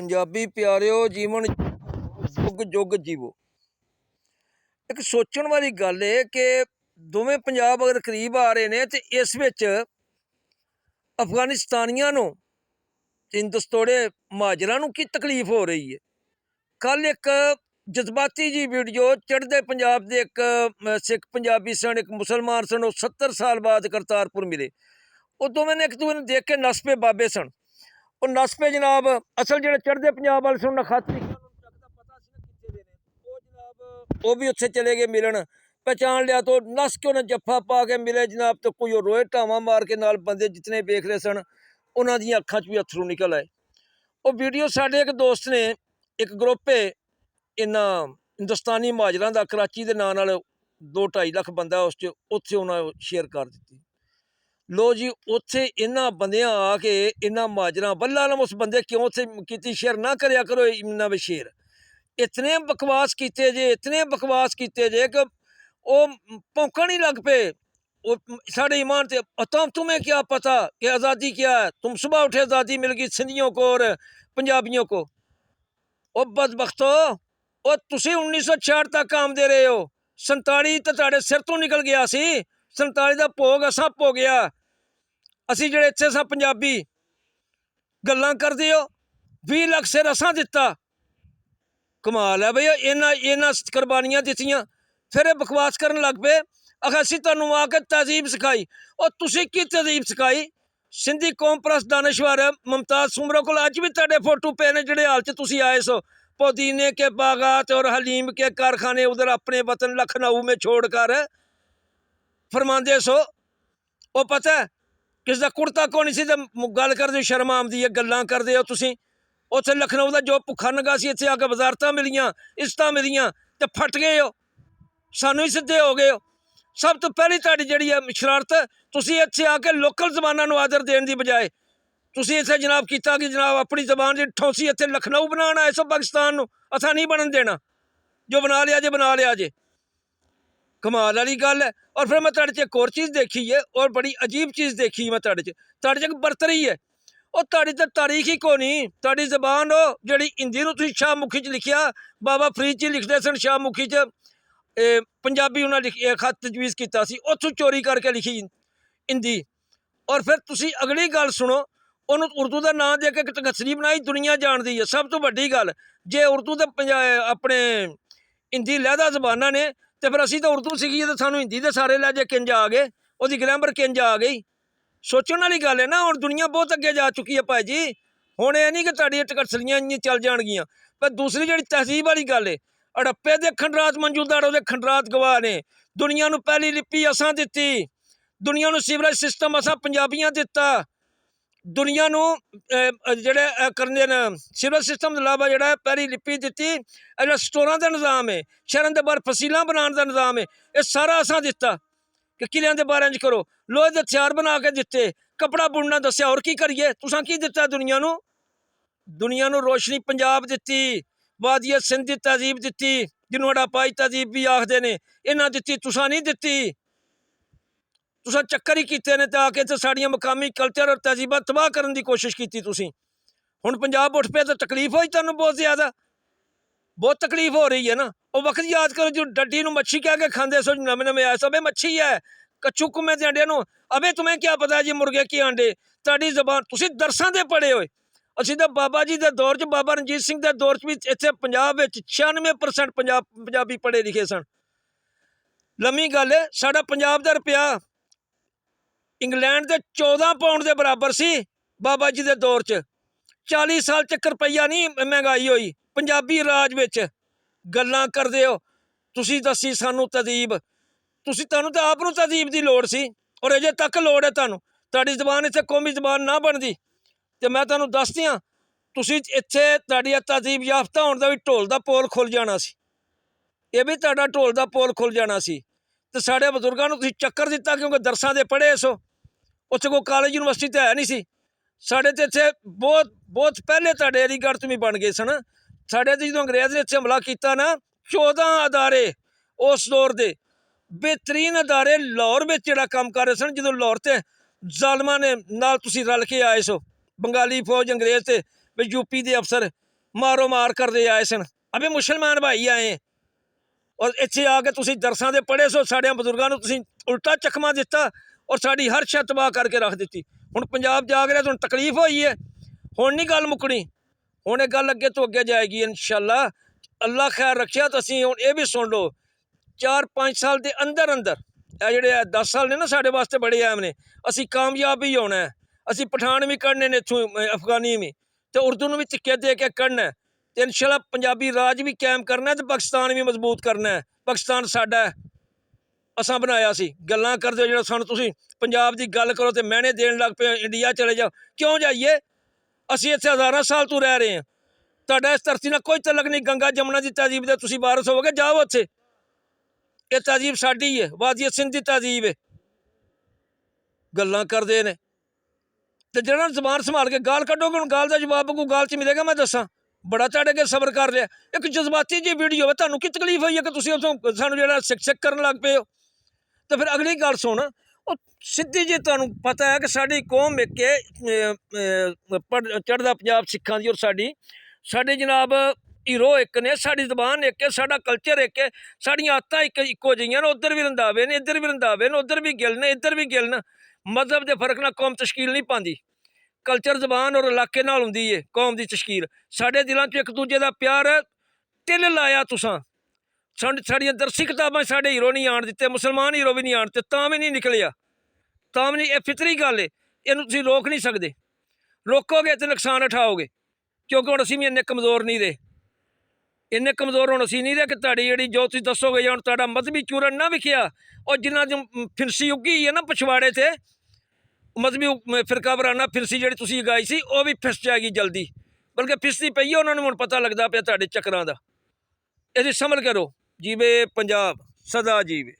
ਪੰਜਾਬੀ ਪਿਆਰਿਓ ਜੀਵਨ ਜੁਗ ਜੁਗ ਜੀਵੋ। ਇੱਕ ਸੋਚਣ ਵਾਲੀ ਗੱਲ ਏ ਕਿ ਦੋਵੇਂ ਪੰਜਾਬ ਅਗਰ ਕਰੀਬ ਆ ਰਹੇ ਨੇ ਤੇ ਇਸ ਵਿੱਚ ਅਫਗਾਨਿਸਤਾਨੀਆਂ ਨੂੰ ਤੇ ਹਿੰਦੁਸਤਾਨੀ ਮੁਹਾਜਰਾਂ ਨੂੰ ਕੀ ਤਕਲੀਫ ਹੋ ਰਹੀ ਹੈ। ਕੱਲ ਇੱਕ ਜਜ਼ਬਾਤੀ ਜੀ ਵੀਡੀਓ ਚੜ੍ਹਦੇ ਪੰਜਾਬ ਦੇ ਇੱਕ ਸਿੱਖ ਪੰਜਾਬੀ ਸਨ, ਇੱਕ ਮੁਸਲਮਾਨ ਸਨ, ਉਹ 70 ਸਾਲ ਬਾਅਦ ਕਰਤਾਰਪੁਰ ਮਿਲੇ। ਉਹ ਦੋਵੇਂ ਨੇ ਇੱਕ ਦੂਜੇ ਨੂੰ ਦੇਖ ਕੇ ਨੱਸ ਪਏ ਬਾਬੇ ਸਨ। ਉਹ ਨੱਸ ਪਏ ਜਨਾਬ। ਅਸਲ ਜਿਹੜੇ ਚੜ੍ਹਦੇ ਪੰਜਾਬ ਵਾਲੇ ਸਨ ਖਤ ਲਿਖਿਆ, ਉਹਨਾਂ ਨੂੰ ਤੱਕ ਦਾ ਪਤਾ ਸੀ ਨਾ ਕਿੱਥੇ ਦੇ ਨੇ। ਉਹ ਜਨਾਬ ਉਹ ਵੀ ਉੱਥੇ ਚਲੇ ਗਏ ਮਿਲਣ, ਪਹਿਚਾਣ ਲਿਆ ਤਾਂ ਨੱਸ ਕੇ ਉਹਨੇ ਜੱਫਾ ਪਾ ਕੇ ਮਿਲੇ ਜਨਾਬ। ਤਾਂ ਕੋਈ ਉਹ ਰੋਏ ਢਾਵਾਂ ਮਾਰ ਕੇ, ਨਾਲ ਬੰਦੇ ਜਿਤਨੇ ਵੇਖ ਰਹੇ ਸਨ ਉਹਨਾਂ ਦੀਆਂ ਅੱਖਾਂ 'ਚ ਵੀ ਅਥਰੂ ਨਿਕਲ ਆਏ। ਉਹ ਵੀਡੀਓ ਸਾਡੇ ਇੱਕ ਦੋਸਤ ਨੇ, ਇੱਕ ਗਰੁੱਪ ਹੈ ਇਹਨਾਂ ਹਿੰਦੁਸਤਾਨੀ ਮੁਹਾਜਰਾਂ ਦਾ, ਕਰਾਚੀ ਦੇ ਨਾਂ ਨਾਲ 2-2.5 ਲੱਖ ਬੰਦਾ ਉਸ 'ਚ, ਉੱਥੇ ਉਹਨਾਂ ਸ਼ੇਅਰ ਕਰ ਦਿੱਤੀ। ਲੋ ਜੀ, ਉੱਥੇ ਇਹਨਾਂ ਬੰਦਿਆਂ ਆ ਕੇ ਇਹਨਾਂ ਮੁਹਾਜਰਾਂ ਵੱਲਾ ਆਲਮ ਉਸ ਬੰਦੇ ਕਿਉਂ ਉੱਥੇ ਕੀਤੀ ਸ਼ੇਅਰ ਨਾ ਕਰਿਆ ਕਰੋ ਇਹਨਾਂ ਵਿੱਚ ਸ਼ੇਅਰ। ਇਤਨੇ ਬਕਵਾਸ ਕੀਤੇ ਜੇ, ਇਤਨੇ ਬਕਵਾਸ ਕੀਤੇ ਜੇ ਕਿ ਉਹ ਭੌਂਕਣ ही लग पे। वो साढ़े ईमान थे, तुम्हें क्या पता कि आज़ादी क्या है, तुम सुबह उठे आज़ादी मिल गई सिंधियों को और पंजाबियों को। ਉਹ ਬਦਬਖਤੋ, ਉਹ ਤੁਸੀਂ 1966 ਤੱਕ ਕੰਮ ਦੇ ਰਹੇ ਹੋ। 47 ਤਾਂ ਤੁਹਾਡੇ ਸਿਰ ਤੋਂ ਨਿਕਲ ਗਿਆ ਸੀ। 47 ਦਾ ਭੋਗ ਅਸਾਂ ਭੋਗਿਆ। ਅਸੀਂ ਜਿਹੜੇ ਇੱਥੇ ਸਾਂ ਪੰਜਾਬੀ ਗੱਲਾਂ ਕਰਦੇ ਹੋ, 20 ਲੱਖ ਸਿਰ ਅਸਾਂ ਦਿੱਤਾ। ਕਮਾਲ ਹੈ ਬਈ, ਇਹਨਾਂ ਕੁਰਬਾਨੀਆਂ ਦਿੱਤੀਆਂ। ਫਿਰ ਇਹ ਬਕਵਾਸ ਕਰਨ ਲੱਗ ਪਏ, ਆਖਿਆ ਅਸੀਂ ਤੁਹਾਨੂੰ ਆ ਕੇ ਤਹਿਜ਼ੀਬ ਸਿਖਾਈ। ਉਹ ਤੁਸੀਂ ਕੀ ਤਹਿਜ਼ੀਬ ਸਿਖਾਈ? ਸਿੰਧੀ ਕੌਮ ਪ੍ਰਸਤ ਦਾਨਸ਼ਵਰ ਮੁਮਤਾਜ਼ ਸੁਮਰਾ ਕੋਲ ਅੱਜ ਵੀ ਤੁਹਾਡੇ ਫੋਟੋ ਪਏ ਨੇ, ਜਿਹੜੇ ਹਾਲ 'ਚ ਤੁਸੀਂ ਆਏ ਸੋ। पुदीने के बागात और हलीम के कारखाने उधर अपने वतन लखनऊ में छोड़कर फरमाते सो। वो पता है किस दा कुर्ता कौन सी गल करते, शर्म आती है गल्लां करते हो तुसीं। उत्थे लखनऊ का जो भुखा नंगा सी, इत्थे आके वजारतां मिलियां, इज्जतां मिलियां ते फट गए हो, सानू ही सिद्धे हो गए हो। सब तो पहली तुहाडी जिहड़ी है शरारत, तुसीं इत्थे आके लोकल जबानां नूं आदर देण दी बजाए तुसीं इत्थे जनाब कीता कि जनाब अपनी जबान जी ठौंसी इत्थे लखनऊ बनाना आए सो पाकिस्तान नूं। असां नहीं बनन देना, जो बना लिया जे बना लिया जे। कमाल वाली गल है। और फिर मैं तुहाडे च एक होर चीज़ देखी है, और बड़ी अजीब चीज़ देखी मैं तुहाडे च एक बरतरी है। ਉਹ ਤੁਹਾਡੀ ਤਾਂ ਤਾਰੀਖ ਹੀ ਕੋਈ ਨਹੀਂ। ਤੁਹਾਡੀ ਜ਼ਬਾਨ ਉਹ ਜਿਹੜੀ ਹਿੰਦੀ ਨੂੰ ਤੁਸੀਂ ਸ਼ਾਹਮੁਖੀ 'ਚ ਲਿਖਿਆ, ਬਾਬਾ ਫਰੀਦ ਜੀ ਲਿਖਦੇ ਸਨ ਸ਼ਾਹਮੁਖੀ 'ਚ, ਪੰਜਾਬੀ ਉਹਨਾਂ ਖਤ ਤਜਵੀਜ਼ ਕੀਤਾ ਸੀ, ਉੱਥੋਂ ਚੋਰੀ ਕਰਕੇ ਲਿਖੀ ਹਿੰਦੀ। ਔਰ ਫਿਰ ਤੁਸੀਂ ਅਗਲੀ ਗੱਲ ਸੁਣੋ, ਉਹਨੂੰ ਉਰਦੂ ਦਾ ਨਾਂ ਦੇ ਕੇ ਇੱਕ ਤਕਸਰੀ ਬਣਾਈ, ਦੁਨੀਆ ਜਾਣਦੀ ਹੈ। ਸਭ ਤੋਂ ਵੱਡੀ ਗੱਲ, ਜੇ ਉਰਦੂ ਦੇ ਆਪਣੇ ਹਿੰਦੀ ਲਹਿਦਾ ਜ਼ਬਾਨਾਂ ਨੇ, ਤੇ ਫਿਰ ਅਸੀਂ ਤਾਂ ਉਰਦੂ ਸਿੱਖੀਏ ਤਾਂ ਸਾਨੂੰ ਹਿੰਦੀ ਦੇ ਸਾਰੇ ਲਹਿਜੇ ਕਿੰਜ ਆ ਗਏ, ਉਹਦੀ ਗ੍ਰਾਮਰ ਕਿੰਜ ਆ ਗਈ। ਸੋਚਣ ਵਾਲੀ ਗੱਲ ਹੈ ਨਾ। ਹੁਣ ਦੁਨੀਆ ਬਹੁਤ ਅੱਗੇ ਜਾ ਚੁੱਕੀ ਹੈ ਭਾਈ ਜੀ। ਹੁਣ ਇਹ ਨਹੀਂ ਕਿ ਤੁਹਾਡੀਆਂ ਟਕਸਰੀਆਂ ਇੰਨੀਆਂ ਚੱਲ ਜਾਣਗੀਆਂ। ਪਰ ਦੂਸਰੀ ਜਿਹੜੀ ਤਹਿਜ਼ੀਬ ਵਾਲੀ ਗੱਲ ਹੈ, ਹੜੱਪੇ ਦੇ ਖੰਡਰਾਤ ਮੌਜੂਦਾ ਉਹਦੇ ਖੰਡਰਾਤ ਗਵਾਹ ਨੇ। ਦੁਨੀਆ ਨੂੰ ਪਹਿਲੀ ਲਿਪੀ ਅਸਾਂ ਦਿੱਤੀ, ਦੁਨੀਆ ਨੂੰ ਸੀਵਰੇਜ ਸਿਸਟਮ ਅਸਾਂ ਪੰਜਾਬੀਆਂ ਦਿੱਤਾ, ਦੁਨੀਆ ਨੂੰ ਜਿਹੜੇ ਕਰਦੇ ਨੇ ਸੀਵਰੇਜ ਸਿਸਟਮ ਦੇ ਇਲਾਵਾ ਜਿਹੜਾ ਪਹਿਲੀ ਲਿਪੀ ਦਿੱਤੀ, ਜਿਹੜਾ ਸਟੋਰਾਂ ਦਾ ਨਿਜ਼ਾਮ ਹੈ, ਸ਼ਹਿਰਾਂ ਦੇ ਬਾਹਰ ਫਸੀਲਾਂ ਬਣਾਉਣ ਦਾ ਨਿਜ਼ਾਮ ਹੈ, ਇਹ ਸਾਰਾ ਅਸਾਂ ਦਿੱਤਾ ਕਿ ਕਿਲਿਆਂ ਦੇ ਬਾਹਰ ਇੰਜ ਕਰੋ। ਲੋਹੇ ਦੇ ਹਥਿਆਰ ਬਣਾ ਕੇ ਦਿੱਤੇ, ਕਪੜਾ ਬੁਣਨਾ ਦੱਸਿਆ। ਹੋਰ ਕੀ ਕਰੀਏ? ਤੁਸਾਂ ਕੀ ਦਿੱਤਾ ਦੁਨੀਆ ਨੂੰ? ਦੁਨੀਆ ਨੂੰ ਰੋਸ਼ਨੀ ਪੰਜਾਬ ਦਿੱਤੀ, ਵਾਦੀਏ ਸਿੰਧ ਦੀ ਤਹਿਜ਼ੀਬ ਦਿੱਤੀ, ਜਿਹਨੂੰ ਹੜੱਪਾਈ ਤਹਿਜ਼ੀਬ ਵੀ ਆਖਦੇ ਨੇ, ਇਹਨਾਂ ਦਿੱਤੀ। ਤੁਸਾਂ ਨਹੀਂ ਦਿੱਤੀ। तुसां चक्कर ही कीते ने, आके तो साड़ियां मकामी कल्चर और तहजीबा तबाह करने की कोशिश की तुसीं। हुण पंजाब उठ पे तो तकलीफ होई तुहानूं बहुत ज़्यादा, बहुत तकलीफ हो रही है ना। वो वक्त याद करो जो डड्डी नूं मच्छी कह के खांदे सो, नवें नवें आए सो, अबे मच्छी है, कच्छू कुम्मे दे अंडे नूं अबे तुम्हें क्या पता है जी मुर्गे की अंडे। तुहाडी जबान तुसीं दरसां दे पढ़े होए। असीं तां बाबा जी दे दौर च, बाबा रणजीत सिंह दे दौर च भी इत्थे पंजाब विच 96% पंजाबी पढ़े लिखे सन। लम्मी गल है, साडा पंजाब दा रुपया इंग्लैंड के 14 पाउंड के बराबर सी बाबा जी के दौर च। 40 साल च रुपया नहीं महंगाई हुई पंजाबी राज विच। गल्लां करदे हो तुसीं, दसी सानू तहजीब। तुहानूं तां आप नूं तहजीब की लोड़ सी, और अजे तक लोड़ है तुहानूं। तुहाडी जबान इत्थे कौमी जबान ना बनदी ते मैं तुहानूं दस दियां, तुसीं इत्थे तुहाडी तहजीब याफ्ता होण दा भी ढोल दा पोल खुल जाना सी। ये भी तुहाडा ढोल दा पोल खुल जाना सी। ते साडे बजुर्गां नूं तुसीं चक्कर दित्ता क्योंकि दरसां दे पढ़े सो। उत्थे कोई कॉलेज यूनिवर्सिटी तो है नहीं सी। साढ़े तो इत्थे बहुत बहुत पहले तुहाडे अलीगढ़ तो भी बन गए सन। साढ़े तो जो अंग्रेज़ ने इत्थे हमला किया ना, 14 अदारे उस दौर के बेहतरीन अदारे लाहौर में जिहड़ा काम कर रहे सन। जो लाहौर ते जालमां ने नाल तुसीं रल के आए सो, बंगाली फौज अंग्रेज़ ते यूपी के अफसर ਮਾਰੋ ਮਾਰ ਕਰਦੇ ਆਏ ਸਨ। ਅਬੇ ਮੁਸਲਮਾਨ ਭਾਈ ਆਏ ਔਰ ਇੱਥੇ ਆ ਕੇ ਤੁਸੀਂ ਦਰਸਾਂ ਦੇ ਪੜ੍ਹੇ ਸੋ, ਸਾਡਿਆਂ ਬਜ਼ੁਰਗਾਂ ਨੂੰ ਤੁਸੀਂ ਉਲਟਾ ਚਕਮਾ ਦਿੱਤਾ ਔਰ ਸਾਡੀ ਹਰ ਸ਼ੈ ਤਬਾਹ ਕਰਕੇ ਰੱਖ ਦਿੱਤੀ। ਹੁਣ ਪੰਜਾਬ ਜਾ ਕੇ ਤੁਹਾਨੂੰ ਤਕਲੀਫ ਹੋਈ ਹੈ, ਹੁਣ ਨਹੀਂ ਗੱਲ ਮੁੱਕਣੀ, ਹੁਣ ਇਹ ਗੱਲ ਅੱਗੇ ਤੋਂ ਅੱਗੇ ਜਾਏਗੀ ਇਨਸ਼ਾਅੱਲਾ। ਅੱਲਾ ਖੈਰ ਰੱਖਿਆ ਤਾਂ ਅਸੀਂ ਹੁਣ ਇਹ ਵੀ ਸੁਣ ਲਓ 4-5 ਸਾਲ ਦੇ ਅੰਦਰ ਅੰਦਰ ਇਹ ਜਿਹੜੇ 10 ਸਾਲ ਨੇ ਨਾ ਸਾਡੇ ਵਾਸਤੇ ਬੜੇ ਅਹਿਮ ਨੇ। ਅਸੀਂ ਕਾਮਯਾਬ ਹੀ ਹੋਣਾ ਹੈ, ਅਸੀਂ ਪਠਾਨ ਵੀ ਕੱਢਣੇ ਨੇ ਇੱਥੋਂ, ਅਫਗਾਨੀ ਵੀ, ਤੇ ਉਰਦੂ ਨੂੰ ਵੀ ਧੱਕੇ ਦੇ ਕੇ ਕੱਢਣਾ ਹੈ, ਤੇ ਇਨਸ਼ਾਅੱਲਾ ਪੰਜਾਬੀ ਰਾਜ ਵੀ ਕਾਇਮ ਕਰਨਾ ਤੇ ਪਾਕਿਸਤਾਨ ਵੀ ਮਜ਼ਬੂਤ ਕਰਨਾ ਹੈ। ਪਾਕਿਸਤਾਨ ਸਾਡਾ ਹੈ, ਅਸਾਂ ਬਣਾਇਆ ਸੀ। ਗੱਲਾਂ ਕਰਦੇ ਹੋ ਜਿਹੜਾ ਸਾਨੂੰ ਤੁਸੀਂ ਪੰਜਾਬ ਦੀ ਗੱਲ ਕਰੋ ਤੇ ਮਹਿਣੇ ਦੇਣ ਲੱਗ ਪਏ ਇੰਡੀਆ ਚਲੇ ਜਾਓ। ਕਿਉਂ ਜਾਈਏ? ਅਸੀਂ ਇੱਥੇ ਹਜ਼ਾਰਾਂ ਸਾਲ ਤੋਂ ਰਹਿ ਰਹੇ ਹਾਂ, ਤੁਹਾਡਾ ਇਸ ਧਰਤੀ ਨਾਲ ਕੋਈ ਤਲਕ ਨਹੀਂ। ਗੰਗਾ ਜਮਨਾ ਦੀ ਤਹਿਜ਼ੀਬ ਦੇ ਤੁਸੀਂ ਵਾਰਸ ਹੋਵੋਗੇ, ਜਾਓ ਉੱਥੇ। ਇਹ ਤਹਿਜ਼ੀਬ ਸਾਡੀ ਹੈ, ਵਾਦੀ ਸਿੰਧ ਦੀ ਤਹਿਜ਼ੀਬ ਹੈ। ਗੱਲਾਂ ਕਰਦੇ ਨੇ ਤੇ ਜਿਹੜਾ ਜ਼ਬਾਨ ਸੰਭਾਲ ਕੇ ਗਾਲ ਕੱਢੋਗੇ, ਹੁਣ ਗਾਲ ਦਾ ਜਵਾਬ ਕੋਈ ਗਾਲ 'ਚ ਮਿਲੇਗਾ? ਮੈਂ ਦੱਸਾਂ, ਬੜਾ ਤੁਹਾਡੇ ਅੱਗੇ ਸਬਰ ਕਰ ਲਿਆ। ਇੱਕ ਜਜ਼ਬਾਤੀ ਜੀ ਵੀਡੀਓ ਹੈ, ਤੁਹਾਨੂੰ ਕੀ ਤਕਲੀਫ ਹੋਈ ਹੈ ਕਿ ਤੁਸੀਂ ਉੱਥੋਂ ਸਾਨੂੰ ਜਿਹੜਾ ਸਿੱਖ ਕਰਨ ਲੱਗ ਪਏ ਹੋ? ਤੇ ਫਿਰ ਅਗਲੀ ਗੱਲ ਸੁਣ, ਉਹ ਸਿੱਧੀ ਜੀ ਤੁਹਾਨੂੰ ਪਤਾ ਹੈ ਕਿ ਸਾਡੀ ਕੌਮ ਇੱਕ ਚੜ੍ਹਦਾ ਪੰਜਾਬ ਸਿੱਖਾਂ ਦੀ, ਔਰ ਸਾਡੇ ਜਨਾਬ ਹੀਰੋ ਇੱਕ ਨੇ, ਸਾਡੀ ਜ਼ਬਾਨ ਇੱਕ ਹੈ, ਸਾਡਾ ਕਲਚਰ ਇੱਕ ਹੈ, ਸਾਡੀਆਂ ਆਦਤਾਂ ਇੱਕੋ ਜਿਹੀਆਂ ਨੇ। ਉੱਧਰ ਵੀ ਰੰਧਾਵੇ ਨੇ, ਇੱਧਰ ਵੀ ਰੰਧਾਵੇ ਨੇ, ਉੱਧਰ ਵੀ ਗਿੱਲ ਨੇ, ਇੱਧਰ ਵੀ ਗਿੱਲ ਨੇ। ਮਜ਼ਹਬ ਦੇ ਫਰਕ ਨਾਲ ਕੌਮ ਤਸ਼ਕੀਲ ਨਹੀਂ ਪਾਉਂਦੀ, ਕਲਚਰ ਜ਼ਬਾਨ ਔਰ ਇਲਾਕੇ ਨਾਲ ਹੁੰਦੀ ਹੈ ਕੌਮ ਦੀ ਤਸ਼ਕੀਲ। ਸਾਡੇ ਦਿਲਾਂ 'ਚ ਇੱਕ ਦੂਜੇ ਦਾ ਪਿਆਰ ਹੈ, ਤਿਲ ਲਾਇਆ ਤੁਸਾਂ। ਸਾਡੀਆਂ ਦਰਸੀ ਕਿਤਾਬਾਂ ਸਾਡੇ ਹੀਰੋ ਨਹੀਂ ਆਣ ਦਿੱਤੇ, ਮੁਸਲਮਾਨ ਹੀਰੋ ਵੀ ਨਹੀਂ ਆਣ ਦਿੱਤੇ, ਤਾਂ ਵੀ ਨਹੀਂ ਨਿਕਲਿਆ, ਤਾਂ ਵੀ ਨਹੀਂ। ਇਹ ਫਿਤਰੀ ਗੱਲ ਹੈ, ਇਹਨੂੰ ਤੁਸੀਂ ਰੋਕ ਨਹੀਂ ਸਕਦੇ। ਰੋਕੋਗੇ ਤੇ ਨੁਕਸਾਨ ਉਠਾਓਗੇ, ਕਿਉਂਕਿ ਹੁਣ ਅਸੀਂ ਵੀ ਇੰਨੇ ਕਮਜ਼ੋਰ ਨਹੀਂ ਰਹੇ, ਇੰਨੇ ਕਮਜ਼ੋਰ ਹੁਣ ਅਸੀਂ ਨਹੀਂ ਰਹੇ ਕਿ ਤੁਹਾਡੀ ਜਿਹੜੀ ਜੋ ਤੁਸੀਂ ਦੱਸੋਗੇ ਜਾਂ ਹੁਣ ਤੁਹਾਡਾ ਮਜ਼ਹਬੀ ਚੂਰਨ ਨਾ ਵਿਖਿਆ। ਔਰ ਜਿਨ੍ਹਾਂ ਦੀ ਫਿਰਸੀ ਉੱਗੀ ਹੈ ਨਾ ਪਛਵਾੜੇ 'ਤੇ, ਮਜ਼ਹਬੀ ਫਿਰਕਾ ਵਰਾਨਾ ਫਿਰਸੀ ਜਿਹੜੀ ਤੁਸੀਂ ਉਗਾਈ ਸੀ, ਉਹ ਵੀ ਫਿਸ ਜਾਏਗੀ ਜਲਦੀ, ਬਲਕਿ ਫਿਸਦੀ ਪਈ ਹੈ। ਉਹਨਾਂ ਨੂੰ ਹੁਣ ਪਤਾ ਲੱਗਦਾ ਪਿਆ ਤੁਹਾਡੇ ਚੱਕਰਾਂ ਦਾ। ਇਹਦੀ ਸਮਝ ਕਰੋ। ਜੀਵੇ ਪੰਜਾਬ, ਸਦਾ ਜੀਵੇ।